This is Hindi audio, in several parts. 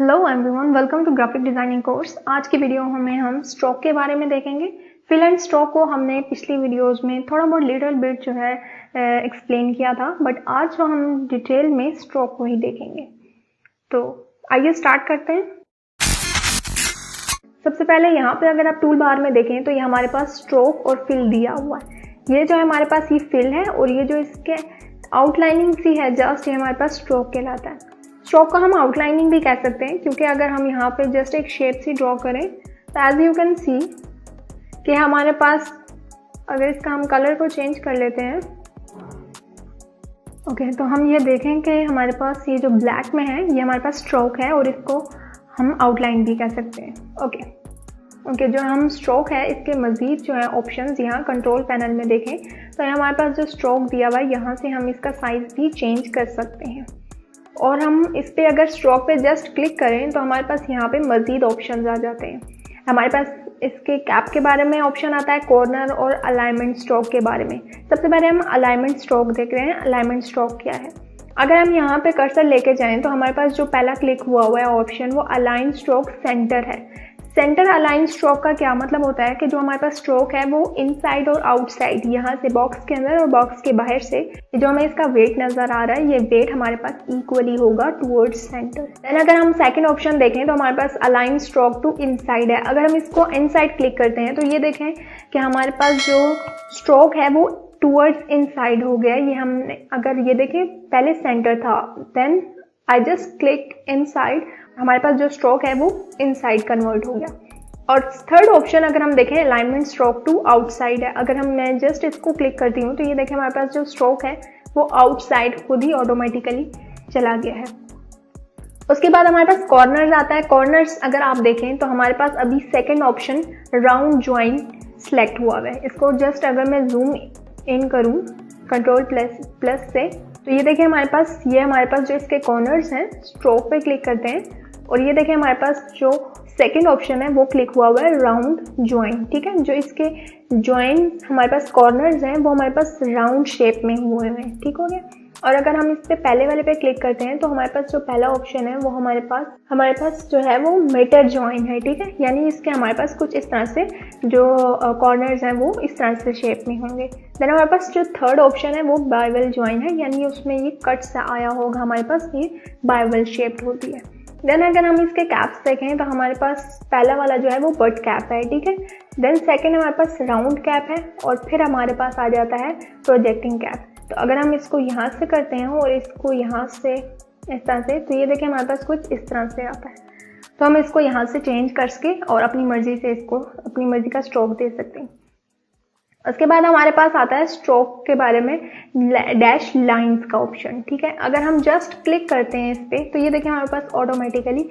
Hello everyone, welcome to graphic designing course. आज की वीडियो में हम स्ट्रोक के बारे में देखेंगे। फिल एंड स्ट्रोक को हमने पिछली वीडियोस में थोड़ा बहुत लिटिल बिट जो है एक्सप्लेन किया था, बट आज जो हम डिटेल में स्ट्रोक को ही देखेंगे। तो आइए स्टार्ट करते हैं। सबसे पहले यहाँ पे अगर आप टूल बार में देखें तो ये हमारे पास स्ट्रोक और फिल दिया हुआ है। ये जो है हमारे पास ये फिल है और ये जो इसके आउटलाइनिंग सी है जस्ट ये हमारे पास स्ट्रोक कहलाता है। स्ट्रोक को हम आउटलाइनिंग भी कह सकते हैं, क्योंकि अगर हम यहाँ पे जस्ट एक शेप सी ड्रॉ करें तो एज यू कैन सी कि हमारे पास, अगर इसका हम कलर को चेंज कर लेते हैं तो हम ये देखें कि हमारे पास ये जो ब्लैक में है ये हमारे पास स्ट्रोक है और इसको हम आउटलाइन भी कह सकते हैं। ओके, जो हम स्ट्रोक है इसके मज़ीद जो है ऑप्शंस यहाँ कंट्रोल पैनल में देखें तो हमारे पास जो स्ट्रोक दिया हुआ है यहाँ से हम इसका साइज़ भी चेंज कर सकते हैं। और हम इस पर अगर स्ट्रोक पे जस्ट क्लिक करें तो हमारे पास यहाँ पे मज़ीद ऑप्शंस आ जाते हैं। हमारे पास इसके कैप के बारे में ऑप्शन आता है, कॉर्नर और अलाइनमेंट स्ट्रोक के बारे में। सबसे पहले हम अलाइनमेंट स्ट्रोक देख रहे हैं। अलाइनमेंट स्ट्रोक क्या है? अगर हम यहाँ पे कर्सर लेके जाएं तो हमारे पास जो पहला क्लिक हुआ है ऑप्शन वो अलाइन स्ट्रोक सेंटर है। सेंटर अलाइन स्ट्रोक का क्या मतलब होता है कि जो हमारे पास स्ट्रोक है वो इनसाइड और आउटसाइड, यहाँ से बॉक्स के अंदर और बॉक्स के बाहर से जो हमें इसका वेट नजर आ रहा है ये वेट हमारे पास इक्वली होगा टुवर्ड्स सेंटर। देन अगर हम सेकंड ऑप्शन देखें तो हमारे पास अलाइन स्ट्रोक टू इनसाइड है। अगर हम इसको इनसाइड क्लिक करते हैं तो ये देखें कि हमारे पास जो स्ट्रोक है वो टुवर्ड्स इनसाइड हो गया। ये हमने अगर ये देखें पहले सेंटर था, then I just click inside, हमारे पास जो स्ट्रोक है वो इनसाइड कन्वर्ट हो गया। और थर्ड ऑप्शन अगर हम देखें अलाइनमेंट स्ट्रोक टू आउटसाइड है। अगर मैं जस्ट इसको क्लिक करती हूँ तो ये देखें हमारे पास जो स्ट्रोक है वो आउटसाइड खुद ही ऑटोमेटिकली चला गया है। उसके बाद हमारे पास कॉर्नर्स आता है। कॉर्नर्स अगर आप देखें तो हमारे पास अभी second option round join select हुआ है। इसको जस्ट अगर मैं जूम इन करूँ कंट्रोल प्लस से तो ये देखिए हमारे पास जो इसके कॉर्नर्स हैं, स्ट्रोक पे क्लिक करते हैं और ये देखिए हमारे पास जो सेकंड ऑप्शन है वो क्लिक हुआ है राउंड ज्वाइन। ठीक है, जो इसके ज्वाइन हमारे पास कॉर्नर्स हैं वो हमारे पास राउंड शेप में हुए हैं। ठीक हो गया। और अगर हम इस पे पहले वाले पे क्लिक करते हैं तो हमारे पास जो पहला ऑप्शन है वो हमारे पास जो है वो मेटर ज्वाइन है। ठीक है, यानी इसके हमारे पास कुछ इस तरह से जो कॉर्नर्स हैं वो इस तरह से शेप में होंगे। देन हमारे पास जो थर्ड ऑप्शन है वो बाइवल ज्वाइन है, यानी उसमें ये कट से आया होगा, हमारे पास ये बाइवल शेप्ड होती है। देन अगर हम इसके कैप्स देखें तो हमारे पास पहला वाला जो है वो बट कैप है। ठीक है, देन सेकेंड हमारे पास राउंड कैप है और फिर हमारे पास आ जाता है प्रोजेक्टिंग कैप। तो अगर हम इसको यहाँ से करते हैं और इसको यहाँ से इस तरह से, तो ये देखिए हमारे पास कुछ इस तरह से आता है। तो हम इसको यहाँ से चेंज करके और अपनी मर्जी से इसको अपनी मर्जी का स्ट्रोक दे सकते हैं। उसके बाद हमारे पास आता है स्ट्रोक के बारे में डैश लाइंस का ऑप्शन। ठीक है, अगर हम जस्ट क्लिक करते हैं इस पर तो ये देखिए हमारे पास ऑटोमेटिकली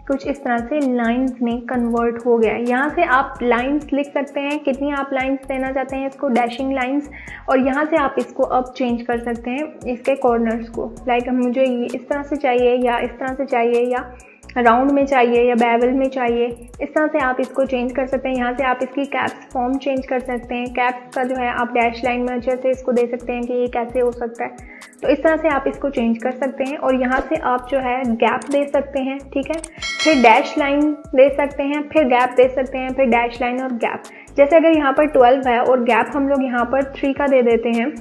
कुछ इस तरह से लाइंस में कन्वर्ट हो गया है। यहाँ से आप लाइंस लिख सकते हैं, कितनी आप लाइंस देना चाहते हैं इसको, डैशिंग लाइंस, और यहाँ से आप इसको अब चेंज कर सकते हैं इसके कॉर्नर्स को। लाइक मुझे ये इस तरह से चाहिए या इस तरह से चाहिए या राउंड में चाहिए या बेवल में चाहिए, इस तरह से आप इसको चेंज कर सकते हैं। यहाँ से आप इसकी कैप्स फॉर्म चेंज कर सकते हैं। कैप्स का जो है आप डैश लाइन में अच्छे से इसको दे सकते हैं कि ये कैसे हो सकता है, तो इस तरह से आप इसको चेंज कर सकते हैं। और यहाँ से आप जो है गैप दे सकते हैं। ठीक है, फिर डैश लाइन दे सकते हैं, फिर गैप दे सकते हैं, फिर डैश लाइन और गैप। जैसे अगर यहाँ पर 12 है और गैप हम लोग यहाँ पर 3 का दे देते हैं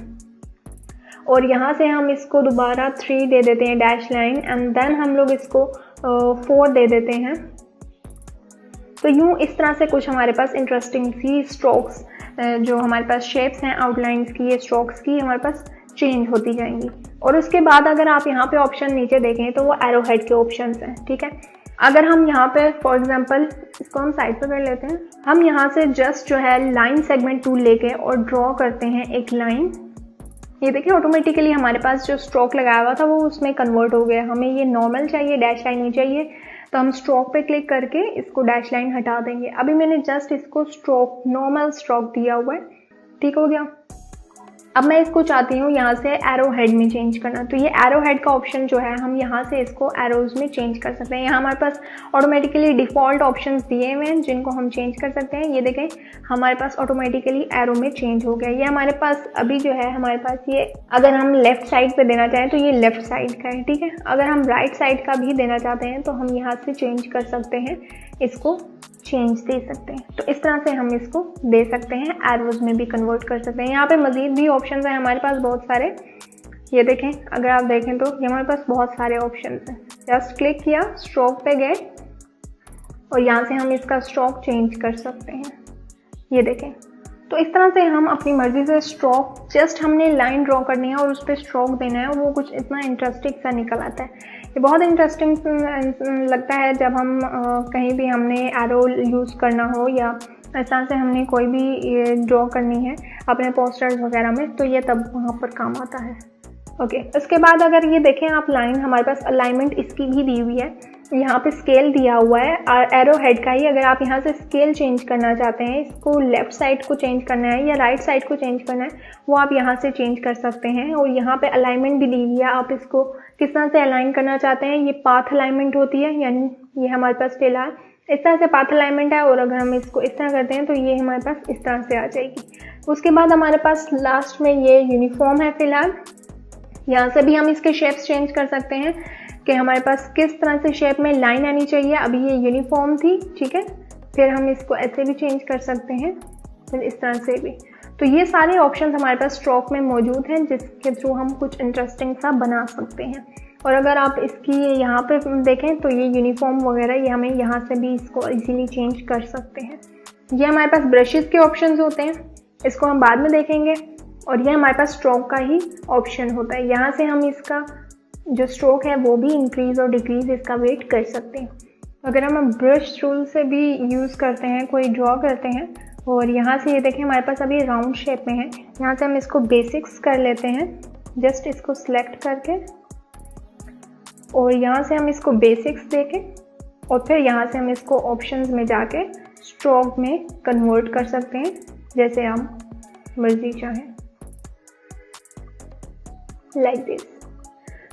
और यहाँ से हम इसको दोबारा 3 दे देते हैं डैश लाइन, एंड देन हम लोग इसको 4 दे देते हैं। तो यूं इस तरह से कुछ हमारे पास इंटरेस्टिंग सी स्ट्रोक्स जो हमारे पास शेप्स हैं आउटलाइंस की, ये स्ट्रोक्स की हमारे पास चेंज होती जाएंगी। और उसके बाद अगर आप यहाँ पे ऑप्शन नीचे देखें तो वो एरो हेड के ऑप्शंस हैं। ठीक है, अगर हम यहाँ पे फॉर एग्जांपल इसको हम साइड पे कर लेते हैं, हम यहाँ से जस्ट जो है लाइन सेगमेंट टूल लेके और ड्रॉ करते हैं एक लाइन। ये देखिए ऑटोमेटिकली हमारे पास जो स्ट्रोक लगाया हुआ था वो उसमें कन्वर्ट हो गया। हमें ये नॉर्मल चाहिए, डैश लाइन नहीं चाहिए, तो हम स्ट्रोक पे क्लिक करके इसको डैश लाइन हटा देंगे। अभी मैंने जस्ट इसको स्ट्रोक नॉर्मल स्ट्रोक दिया हुआ है। ठीक हो गया। अब मैं इसको चाहती हूँ यहाँ से एरो हेड में चेंज करना, तो ये एरो हेड का ऑप्शन जो है हम यहाँ से इसको एरोज में चेंज कर सकते हैं। यहाँ हमारे पास ऑटोमेटिकली डिफ़ॉल्ट ऑप्शंस दिए हुए हैं जिनको हम चेंज कर सकते हैं। ये देखें हमारे पास ऑटोमेटिकली एरो में चेंज हो गया। ये हमारे पास अभी जो है हमारे पास ये अगर हम लेफ्ट साइड पे देना चाहें तो ये लेफ्ट साइड का है, ठीक है। अगर हम राइट साइड का भी देना चाहते हैं तो हम यहाँ से चेंज कर सकते हैं, इसको चेंज दे सकते हैं। तो इस तरह से हम इसको दे सकते हैं, एरोज में भी कन्वर्ट कर सकते हैं। यहाँ पे मजीद भी ऑप्शंस हैं हमारे पास बहुत सारे। ये देखें, अगर आप देखें तो ये हमारे पास बहुत सारे ऑप्शंस हैं। जस्ट क्लिक किया, स्ट्रोक पे गए और यहाँ से हम इसका स्ट्रोक चेंज कर सकते हैं। ये देखें, तो इस तरह से हम अपनी मर्जी से स्ट्रोक, जस्ट हमने लाइन ड्रॉ करनी है और उस पर स्ट्रोक देना है और वो कुछ इतना इंटरेस्टिंग सा निकल आता है। ये बहुत इंटरेस्टिंग लगता है जब हम कहीं भी हमने एरो यूज़ करना हो या इस तरह से हमने कोई भी ड्रॉ करनी है अपने पोस्टर्स वगैरह में, तो ये तब वहाँ पर काम आता है। ओके, उसके बाद अगर ये देखें आप लाइन, हमारे पास अलाइनमेंट इसकी भी दी हुई है, यहाँ पे स्केल दिया हुआ है एरो हेड का ही। अगर आप यहाँ से स्केल चेंज करना चाहते हैं, इसको लेफ्ट साइड को चेंज करना है या राइट साइड को चेंज करना है, वो आप यहाँ से चेंज कर सकते हैं। और यहाँ पे अलाइनमेंट भी दी हुई है, आप इसको किस तरह से अलाइन करना चाहते हैं। ये पाथ अलाइनमेंट होती है, यानी ये हमारे पास फिलहाल इस तरह से पाथ अलाइनमेंट है और अगर हम इसको इस तरह करते हैं तो ये हमारे पास इस तरह से आ जाएगी। उसके बाद हमारे पास लास्ट में ये यूनिफॉर्म है फिलहाल। यहाँ से भी हम इसके शेप्स चेंज कर सकते हैं कि हमारे पास किस तरह से शेप में लाइन आनी चाहिए। अभी ये यूनिफॉर्म थी, ठीक है, फिर हम इसको ऐसे भी चेंज कर सकते हैं, फिर इस तरह से भी। तो ये सारे ऑप्शंस हमारे पास स्ट्रोक में मौजूद हैं जिसके थ्रू हम कुछ इंटरेस्टिंग सा बना सकते हैं। और अगर आप इसकी यहाँ पे देखें तो ये यूनिफॉर्म वगैरह ये हमें यहाँ से भी इसको इजीली चेंज कर सकते हैं। ये हमारे पास ब्रशेस के ऑप्शंस होते हैं, इसको हम बाद में देखेंगे। और ये हमारे पास स्ट्रोक का ही ऑप्शन होता है, यहाँ से हम इसका जो स्ट्रोक है वो भी इंक्रीज और डिक्रीज इसका वेट कर सकते हैं। अगर हम ब्रश टूल से भी यूज़ करते हैं, कोई ड्रॉ करते हैं, और यहाँ से ये देखें हमारे पास अभी राउंड शेप में है, यहाँ से हम इसको बेसिक्स कर लेते हैं, जस्ट इसको सिलेक्ट करके और यहाँ से हम इसको बेसिक्स देके और फिर यहाँ से हम इसको ऑप्शंस में जाके स्ट्रोक में कन्वर्ट कर सकते हैं जैसे हम मर्जी चाहें, लाइक दिस।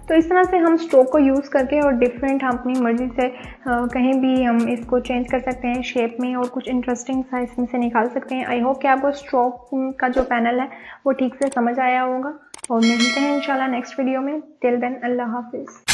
तो इस तरह से हम स्ट्रोक को यूज़ करके और डिफरेंट हम अपनी मर्जी से कहीं भी हम इसको चेंज कर सकते हैं शेप में और कुछ इंटरेस्टिंग सा इसमें से निकाल सकते हैं। आई होप कि आपको स्ट्रोक का जो पैनल है वो ठीक से समझ आया होगा और मिलते हैं इंशाल्लाह नेक्स्ट वीडियो में। टिल देन अल्लाह हाफिज़।